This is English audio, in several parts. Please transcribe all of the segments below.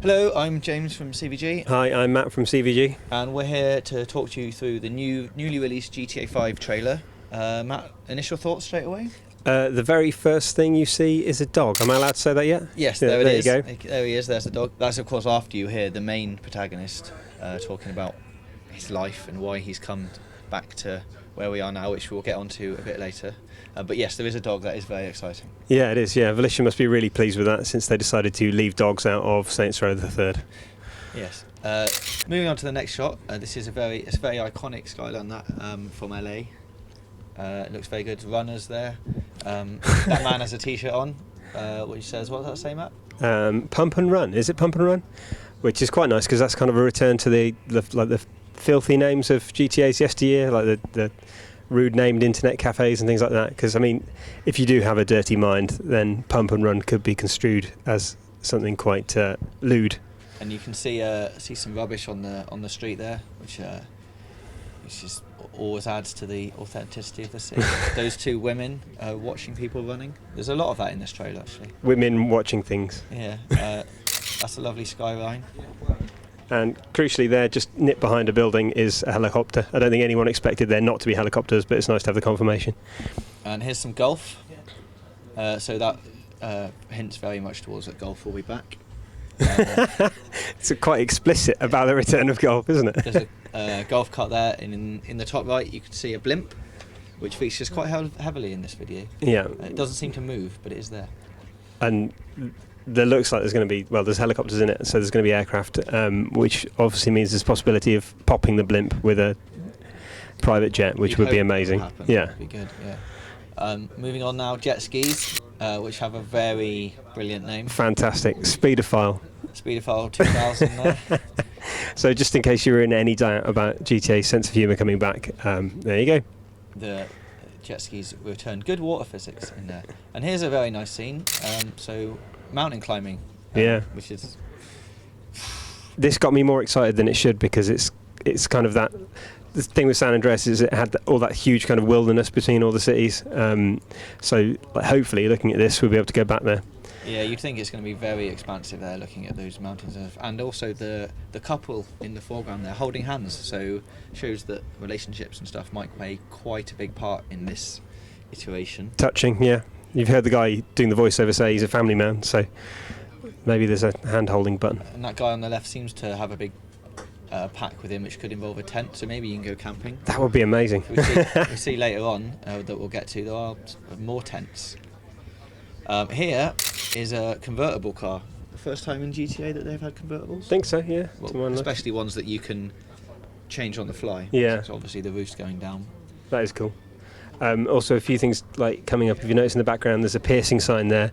Hello, I'm James from CVG. Hi, I'm Matt from CVG. And we're here to talk to you through the newly released GTA 5 trailer. Matt, initial thoughts straight away? The very first thing you see is a dog. Am I allowed to say that yet? Yes, yeah, there it is. You go. There he is, there's the dog. That's of course after you hear the main protagonist talking about his life and why he's come back to where we are now, which we'll get onto a bit later. But yes, there is a dog. That is very exciting. Yeah, it is. Yeah, Volition must be really pleased with that since they decided to leave dogs out of Saints Row the Third. Yes. Moving on to the next shot. This is a very iconic skyline that from LA. It looks very good. Runners there. That man has a T-shirt on, which says, what does that say, Matt? Pump and Run. Is it Pump and Run? Which is quite nice because that's kind of a return to the filthy names of GTA's yesteryear, like the rude named internet cafes and things like that. Because I mean, if you do have a dirty mind, then Pump and Run could be construed as something quite lewd. And you can see some rubbish on the street there, which just always adds to the authenticity of the city. Those two women watching people running. There's a lot of that in this trailer, actually. Women watching things. Yeah, that's a lovely skyline. And crucially there, just nipped behind a building, is a helicopter. I don't think anyone expected there not to be helicopters, but it's nice to have the confirmation. And here's some golf. So that hints very much towards that golf will be back. It's quite explicit about the return of golf, isn't it? There's a golf cart there, and in the top right you can see a blimp, which features quite heavily in this video. Yeah. It doesn't seem to move, but it is there. And there looks like there's going to be, there's helicopters in it, so there's going to be aircraft, which obviously means there's a possibility of popping the blimp with a private jet, which would be amazing. Yeah. That'd be good, yeah. Moving on now, jet skis, which have a very brilliant name. Fantastic. Speedophile. Speedophile 2000 there. So just in case you were in any doubt about GTA's sense of humour coming back, there you go. The jet skis return good water physics in there. And here's a very nice scene. So mountain climbing. Yeah. Which is... This got me more excited than it should because it's kind of that... The thing with San Andreas is it had all that huge kind of wilderness between all the cities. So hopefully looking at this we'll be able to go back there. Yeah, you'd think it's going to be very expansive there, looking at those mountains, and also the couple in the foreground there holding hands. So shows that relationships and stuff might play quite a big part in this iteration. Touching, yeah. You've heard the guy doing the voiceover say he's a family man, so maybe there's a hand-holding button. And that guy on the left seems to have a big pack with him, which could involve a tent. So maybe you can go camping. That would be amazing. We see later on that we'll get to. There are more tents. Here is a convertible car. The first time in GTA that they've had convertibles? I think so, yeah. Well, especially ones that you can change on the fly. Yeah. So obviously the roof's going down. That is cool. Also a few things like coming up, if you notice in the background there's a piercing sign there.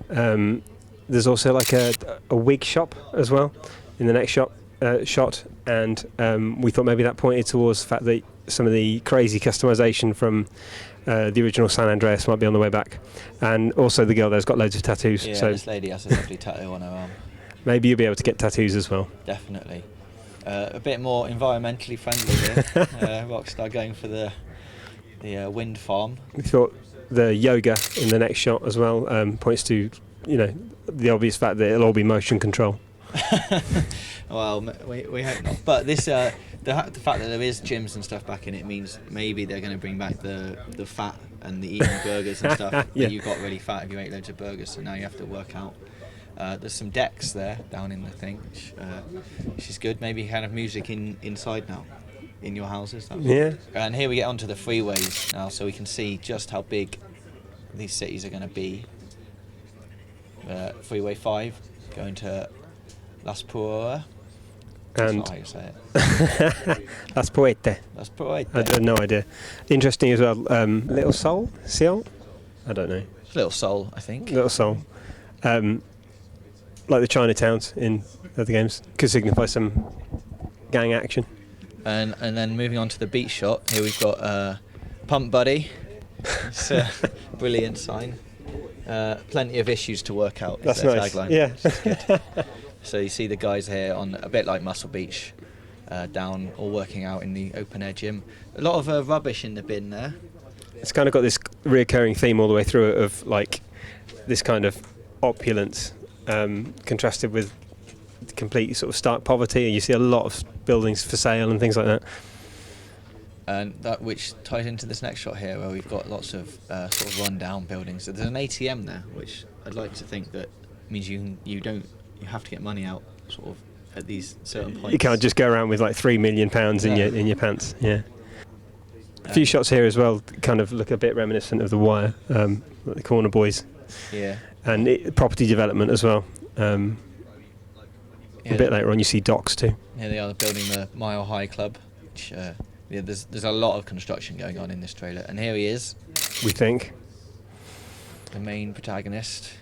There's also like a wig shop as well in the next shot, and we thought maybe that pointed towards the fact that some of the crazy customization from the original San Andreas might be on the way back. And also the girl there's got loads of tattoos. Yeah, so this lady has a lovely tattoo on her arm. Maybe you'll be able to get tattoos as well. Definitely. A bit more environmentally friendly here. Rockstar going for the wind farm. We thought the yoga in the next shot as well points to, the obvious fact that it'll all be motion control. Well, we hope not. But this, the fact that there is gyms and stuff back in it means maybe they're going to bring back the fat and the eating burgers and stuff. Yeah. You got really fat if you ate loads of burgers, so now you have to work out. There's some decks there down in the thing, which is good. Maybe kind of music inside now in your houses. Yeah. And here we get onto the freeways now, so we can see just how big these cities are going to be. Freeway 5 going to Las Puertas. That's And not how you say it. Las Poete. Las Puertas. I had no idea. Interesting as well. Little Seoul? Seoul? I don't know. Little Seoul, I think. Little Seoul. Like the Chinatowns in other games. Could signify some gang action. And then moving on to the beach shot, here we've got Pump Buddy. It's a brilliant sign. Plenty of issues to work out. That's their nice. Tagline, Yeah. which is good. So you see the guys here on a bit like Muscle Beach, down all working out in the open air gym. A lot of rubbish in the bin there. It's kind of got this reoccurring theme all the way through it of like this kind of opulence contrasted with complete sort of stark poverty, and you see a lot of buildings for sale and things like that. And that which ties into this next shot here, where we've got lots of sort of run-down buildings. So there's an ATM there, which I'd like to think that means you have to get money out sort of at these certain points. You can't just go around with like £3 million in your pants. Yeah. A few shots here as well kind of look a bit reminiscent of The Wire, like the Corner Boys. Yeah. And property development as well. A bit later on you see docks too. Here they are building the Mile High Club, which there's a lot of construction going on in this trailer. And here he is, we think. the main protagonist.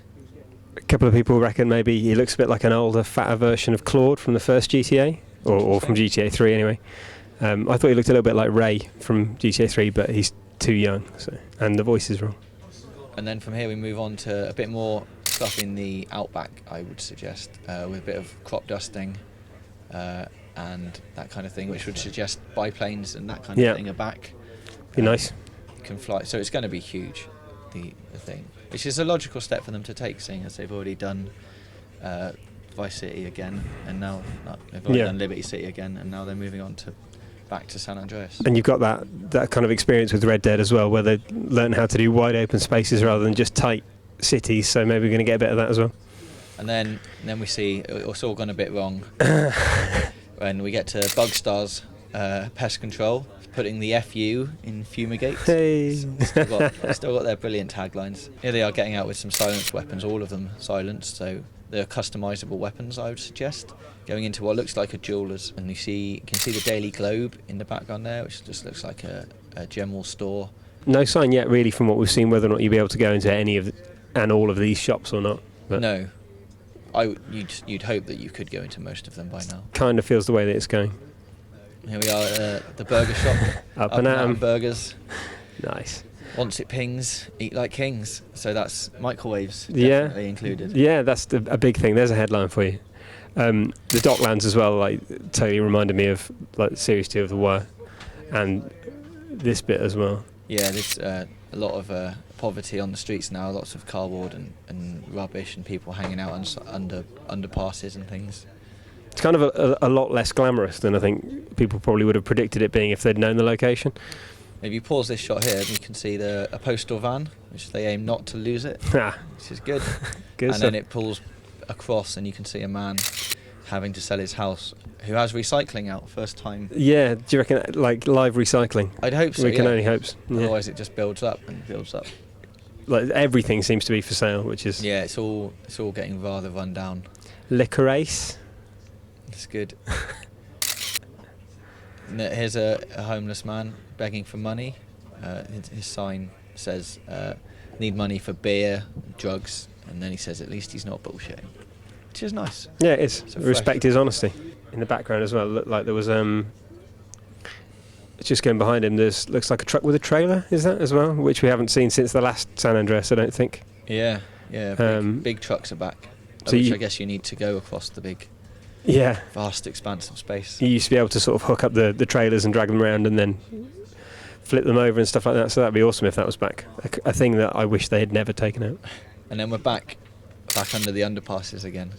A couple of people reckon maybe he looks a bit like an older, fatter version of Claude from the first GTA, or from GTA 3 anyway. I thought he looked a little bit like Ray from GTA 3, but he's too young, and the voice is wrong. And then from here we move on to a bit more stuff in the outback, I would suggest, with a bit of crop dusting and that kind of thing, which would suggest biplanes and that kind of thing are back. Be nice. Can fly, so it's going to be huge, the thing, which is a logical step for them to take, seeing as they've already done Vice City again, and now they've already done Liberty City again, and now they're moving on to back to San Andreas. And you've got that kind of experience with Red Dead as well, where they learn how to do wide open spaces rather than just tight cities, so maybe we're going to get a bit of that as well. And then we see it's all gone a bit wrong when we get to Bugstar's pest control, putting the FU in fumigate. Hey. Still got their brilliant taglines. Here they are getting out with some silenced weapons, all of them silenced, so they're customizable weapons, I would suggest. Going into what looks like a jeweler's, and you can see the Daily Globe in the background there, which just looks like a general store. No sign yet really from what we've seen whether or not you'll be able to go into any of and all of these shops or not. But no. You'd hope that you could go into most of them by now. Kind of feels the way that it's going. Here we are at the burger shop. Up and at 'em. Burgers. Nice. Once it pings, eat like kings. So that's microwaves definitely included. Yeah, that's a big thing. There's a headline for you. The Docklands as well, like, totally reminded me of like Series 2 of The Wire, and this bit as well. Yeah, there's a lot of poverty on the streets now, lots of cardboard and rubbish, and people hanging out under underpasses and things. It's kind of a lot less glamorous than I think people probably would have predicted it being if they'd known the location. If you pause this shot here, you can see a postal van, which they aim not to lose it, which is good. Good and stuff. then it pulls across, and you can see a man having to sell his house who has recycling out first time. Yeah, do you reckon like live recycling? I'd hope so. We can only hope. Yeah. Otherwise, it just builds up and builds up. Like everything seems to be for sale, which is It's all getting rather run down. licorice. It's good. Here's a homeless man begging for money. His sign says, "Need money for beer, drugs," and then he says, "At least he's not bullshitting," which is nice. Yeah, it is. So Respect fresh. his honesty. In the background as well, looked like there was just going behind him. Looks like a truck with a trailer. Is that as well? Which we haven't seen since the last San Andreas, I don't think. Yeah. Big trucks are back. So Which I guess you need to go across the big, Yeah. vast expanse of space. You used to be able to sort of hook up the trailers and drag them around and then flip them over and stuff like that. So that'd be awesome if that was back. A thing that I wish they had never taken out. And then we're back under the underpasses again,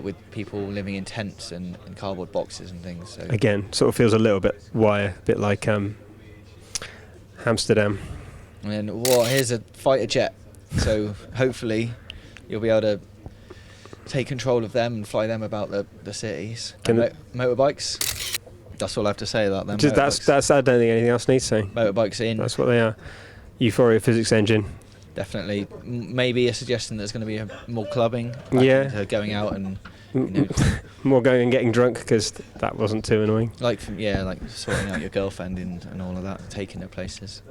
with people living in tents and cardboard boxes and things. So Again, sort of feels a little bit Wire, a bit like Amsterdam. And then here's a fighter jet. So hopefully you'll be able to take control of them and fly them about the cities. Motorbikes. That's all I have to say about them. That's. I don't think anything else needs saying. Motorbikes in. That's what they are. Euphoria physics engine. Definitely. Maybe a suggestion there's going to be more clubbing. Yeah. Going out and More going and getting drunk because that wasn't too annoying. like sorting out your girlfriend and all of that, taking their places.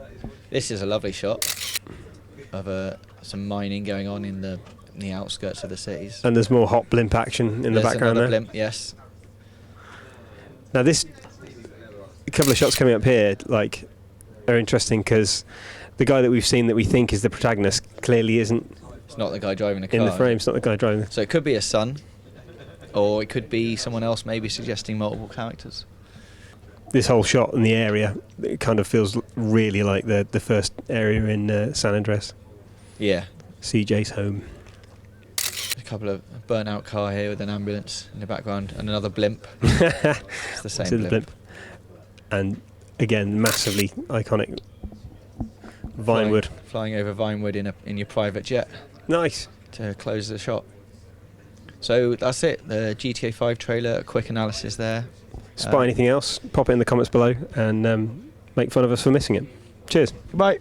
This is a lovely shot of some mining going on in the outskirts of the cities. And there's more hot blimp action in the background another there. Blimp, yes. Now a couple of shots coming up here are interesting because the guy that we've seen that we think is the protagonist clearly isn't It's not the guy driving the car. in the frame. It's not the guy driving. So it could be a son, or it could be someone else, maybe suggesting multiple characters. This whole shot in the area, it kind of feels really like the first area in San Andreas. Yeah. CJ's home. couple of burnt out car here with an ambulance in the background and another blimp. It's the same See the blimp. And again, massively iconic Vinewood. Flying over Vinewood in your private jet Nice. to close the shot. So that's it. The GTA 5 trailer, a quick analysis there. Spot anything else? Pop it in the comments below and make fun of us for missing it. Cheers. Goodbye.